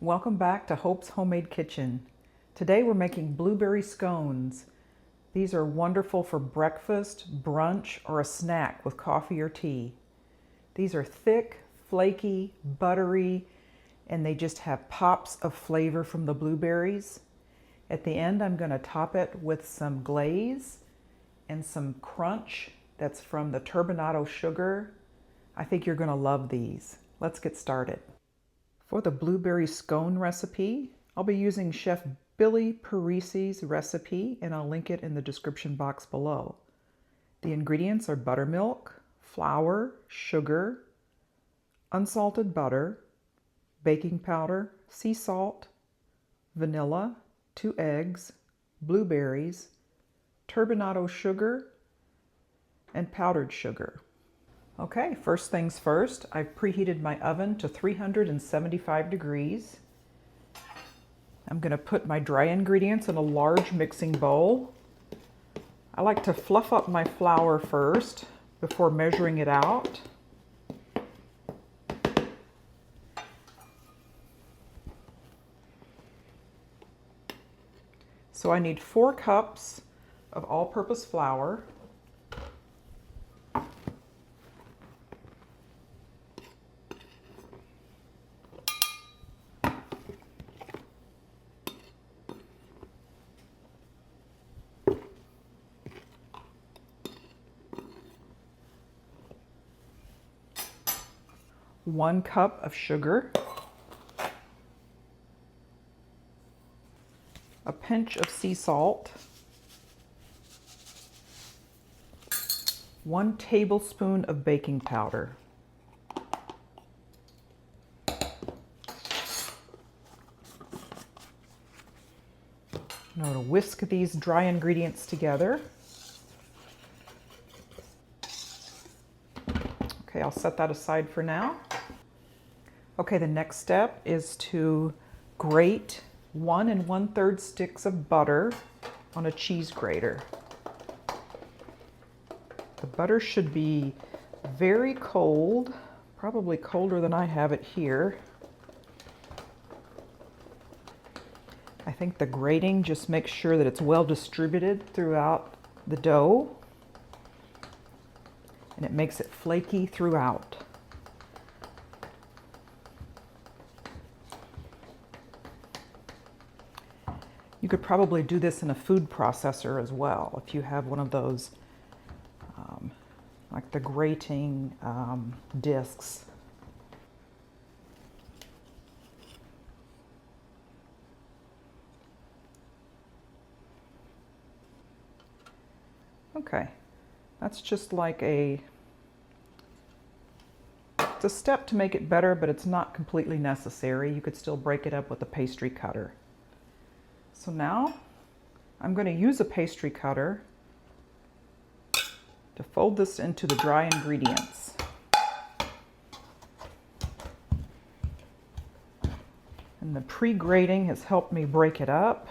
Welcome back to Hope's Homemade Kitchen. Today we're making blueberry scones. These are wonderful for breakfast, brunch, or a snack with coffee or tea. These are thick, flaky, buttery, and they just have pops of flavor from the blueberries. At the end, I'm going to top it with some glaze and some crunch that's from the turbinado sugar. I think you're going to love these. Let's get started. For the blueberry scone recipe, I'll be using Chef Billy Parisi's recipe, and I'll link it in the description box below. The ingredients are buttermilk, flour, sugar, unsalted butter, baking powder, sea salt, vanilla, 2 eggs, blueberries, turbinado sugar, and powdered sugar. Okay, first things first, I've preheated my oven to 375 degrees. I'm going to put my dry ingredients in a large mixing bowl. I like to fluff up my flour first before measuring it out. So I need 4 cups of all-purpose flour. One cup of sugar, a pinch of sea salt, 1 tablespoon of baking powder. I'm going to whisk these dry ingredients together. Okay, I'll set that aside for now. Okay, the next step is to grate 1 1/3 sticks of butter on a cheese grater. The butter should be very cold, probably colder than I have it here. I think the grating just makes sure that it's well distributed throughout the dough, and it makes it flaky throughout. You could probably do this in a food processor as well if you have one of those like the grating discs. Okay, that's just like it's a step to make it better, but it's not completely necessary. You could still break it up with a pastry cutter. So now I'm going to use a pastry cutter to fold this into the dry ingredients. And the pre-grating has helped me break it up.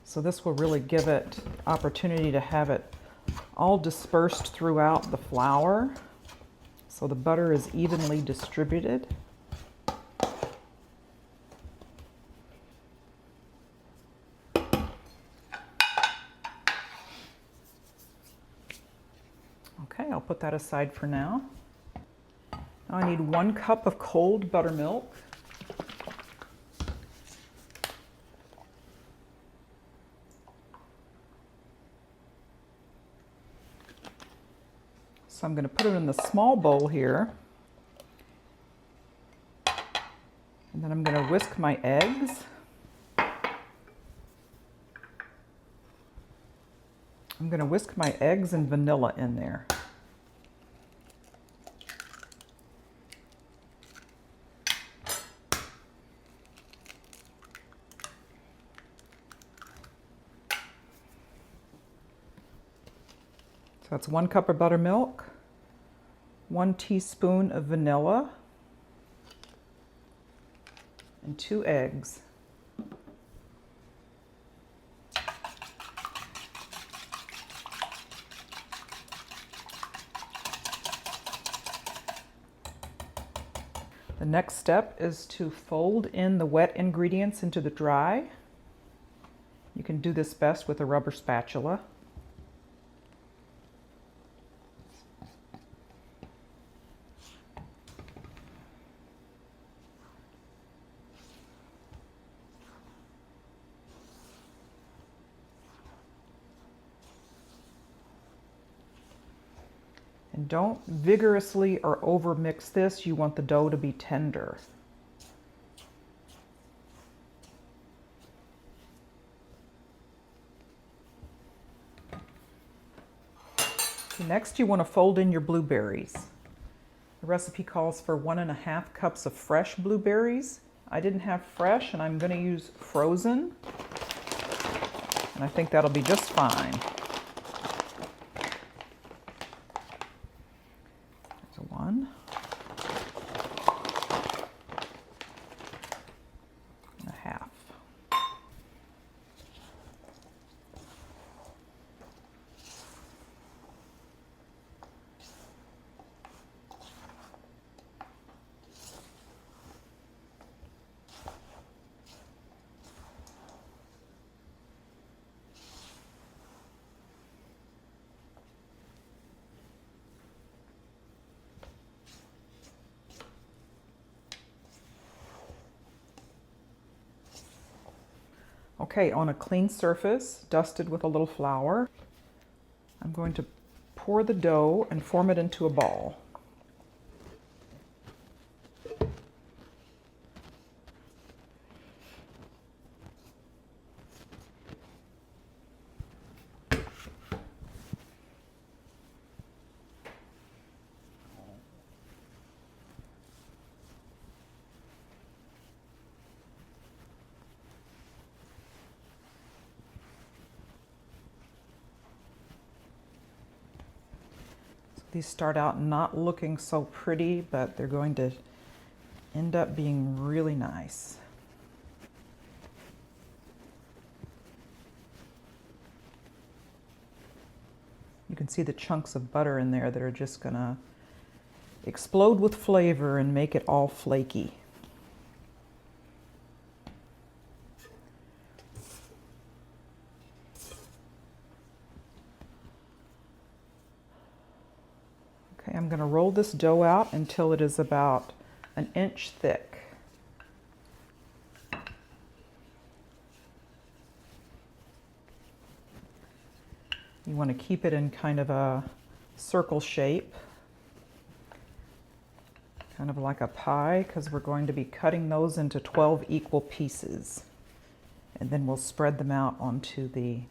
So this will really give it opportunity to have it all dispersed throughout the flour, so the butter is evenly distributed. Okay, I'll put that aside for now. Now I need 1 cup of cold buttermilk. So I'm going to put it in the small bowl here. And then I'm going to whisk my eggs. I'm going to whisk my eggs and vanilla in there. So that's 1 cup of buttermilk, 1 teaspoon of vanilla, and 2 eggs. The next step is to fold in the wet ingredients into the dry. You can do this best with a rubber spatula. And don't vigorously or over mix this. You want the dough to be tender. Next, you want to fold in your blueberries. The recipe calls for 1.5 cups of fresh blueberries. I didn't have fresh, and I'm going to use frozen. And I think that'll be just fine. There's one. And a half. Okay, on a clean surface, dusted with a little flour, I'm going to pour the dough and form it into a ball. These start out not looking so pretty, but they're going to end up being really nice. You can see the chunks of butter in there that are just going to explode with flavor and make it all flaky. Okay, I'm going to roll this dough out until it is about 1 inch thick. You want to keep it in kind of a circle shape, kind of like a pie, because we're going to be cutting those into 12 equal pieces. And then we'll spread them out onto the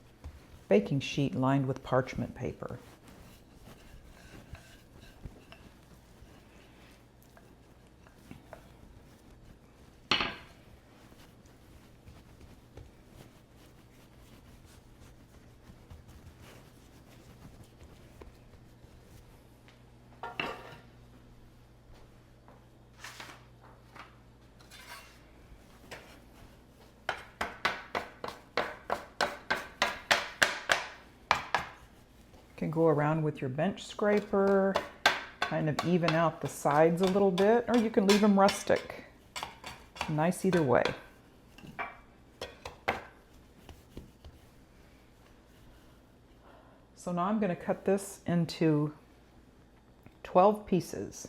baking sheet lined with parchment paper. You can go around with your bench scraper, kind of even out the sides a little bit, or you can leave them rustic. Nice either way. So now I'm going to cut this into 12 pieces.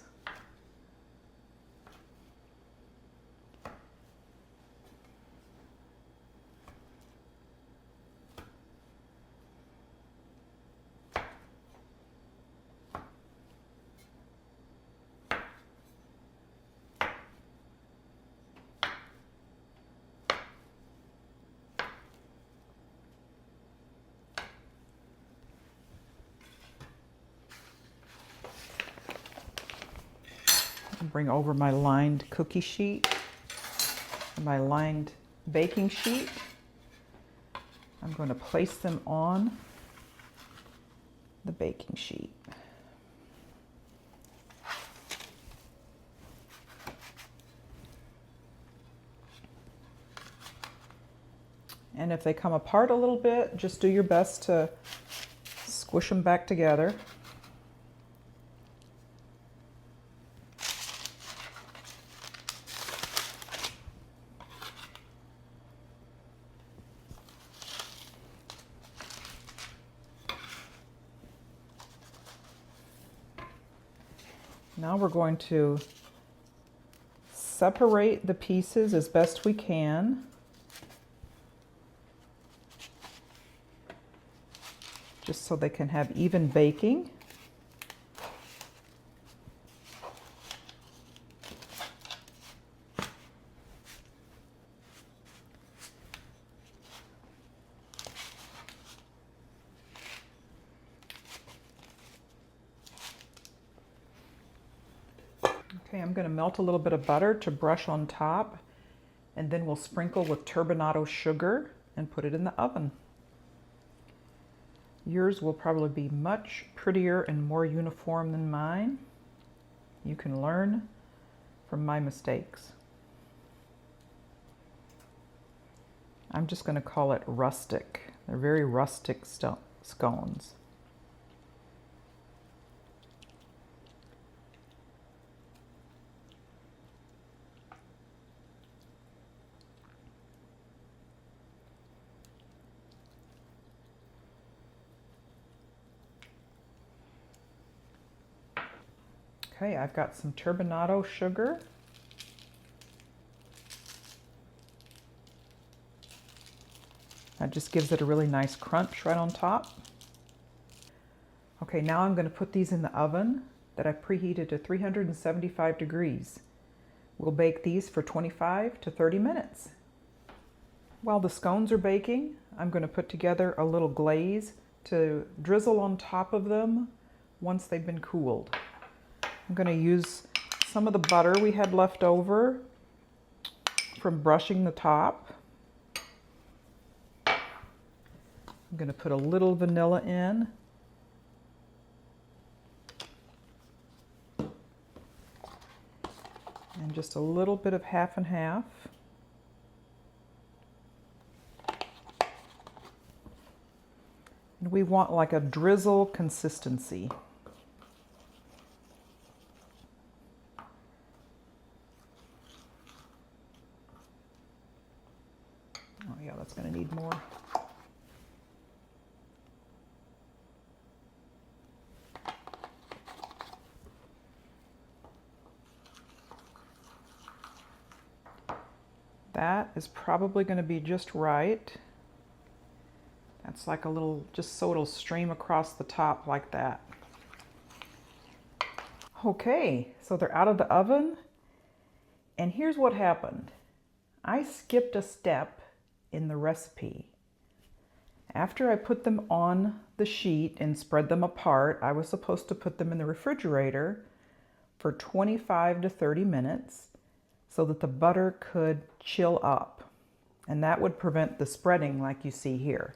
Bring over my lined cookie sheet, my lined baking sheet. I'm going to place them on the baking sheet. And if they come apart a little bit, just do your best to squish them back together. Now we're going to separate the pieces as best we can. Just so they can have even baking. Okay, I'm going to melt a little bit of butter to brush on top, and then we'll sprinkle with turbinado sugar and put it in the oven. Yours will probably be much prettier and more uniform than mine. You can learn from my mistakes. I'm just going to call it rustic. They're very rustic scones. Okay, I've got some turbinado sugar. That just gives it a really nice crunch right on top. Okay, now I'm going to put these in the oven that I've preheated to 375 degrees. We'll bake these for 25 to 30 minutes. While the scones are baking, I'm going to put together a little glaze to drizzle on top of them once they've been cooled. I'm going to use some of the butter we had left over from brushing the top. I'm going to put a little vanilla in. And just a little bit of half and half. And we want like a drizzle consistency. Oh yeah, that's going to need more. That is probably going to be just right. That's like a little, just so it'll stream across the top like that. Okay, so they're out of the oven. And here's what happened. I skipped a step in the recipe. After I put them on the sheet and spread them apart, I was supposed to put them in the refrigerator for 25 to 30 minutes so that the butter could chill up. And that would prevent the spreading like you see here.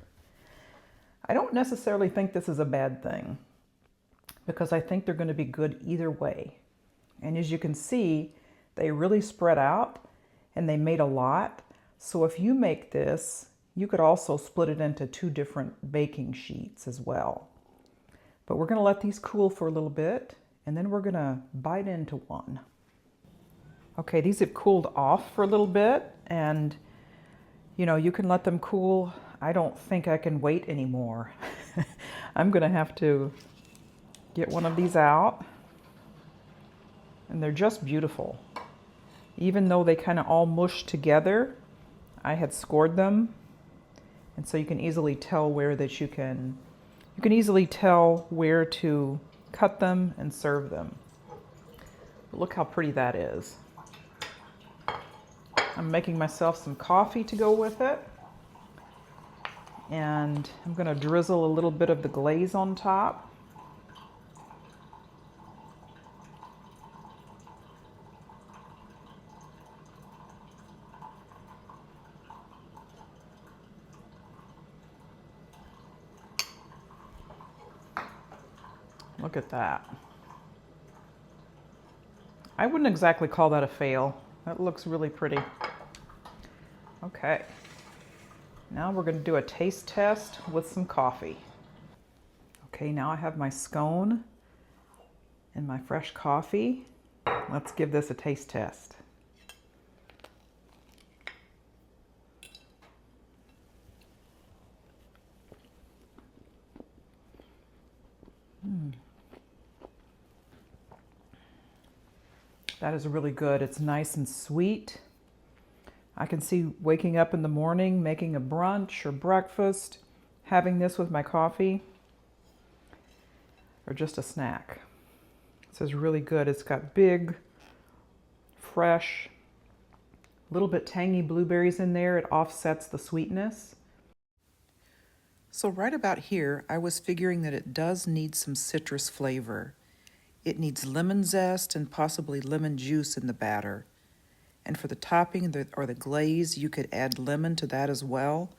I don't necessarily think this is a bad thing because I think they're going to be good either way. And as you can see, they really spread out and they made a lot. So if you make this, you could also split it into 2 different baking sheets as well. But we're going to let these cool for a little bit and then we're going to bite into one. Okay, these have cooled off for a little bit and you can let them cool. I don't think I can wait anymore. I'm going to have to get one of these out. And they're just beautiful. Even though they kind of all mush together, I had scored them. And so you can easily tell where that you can easily tell where to cut them and serve them. But look how pretty that is. I'm making myself some coffee to go with it. And I'm going to drizzle a little bit of the glaze on top. Look at that. I wouldn't exactly call that a fail. That looks really pretty. Okay. Now we're going to do a taste test with some coffee. Okay, now I have my scone and my fresh coffee. Let's give this a taste test. That is really good. It's nice and sweet. I can see waking up in the morning, making a brunch or breakfast, having this with my coffee, or just a snack. This is really good. It's got big, fresh, a little bit tangy blueberries in there. It offsets the sweetness. So right about here, I was figuring that it does need some citrus flavor. It needs lemon zest and possibly lemon juice in the batter. And for the topping or the glaze, you could add lemon to that as well.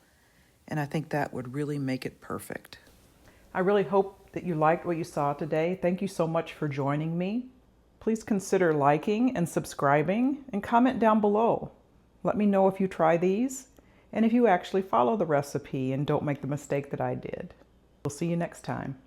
And I think that would really make it perfect. I really hope that you liked what you saw today. Thank you so much for joining me. Please consider liking and subscribing and comment down below. Let me know if you try these and if you actually follow the recipe and don't make the mistake that I did. We'll see you next time.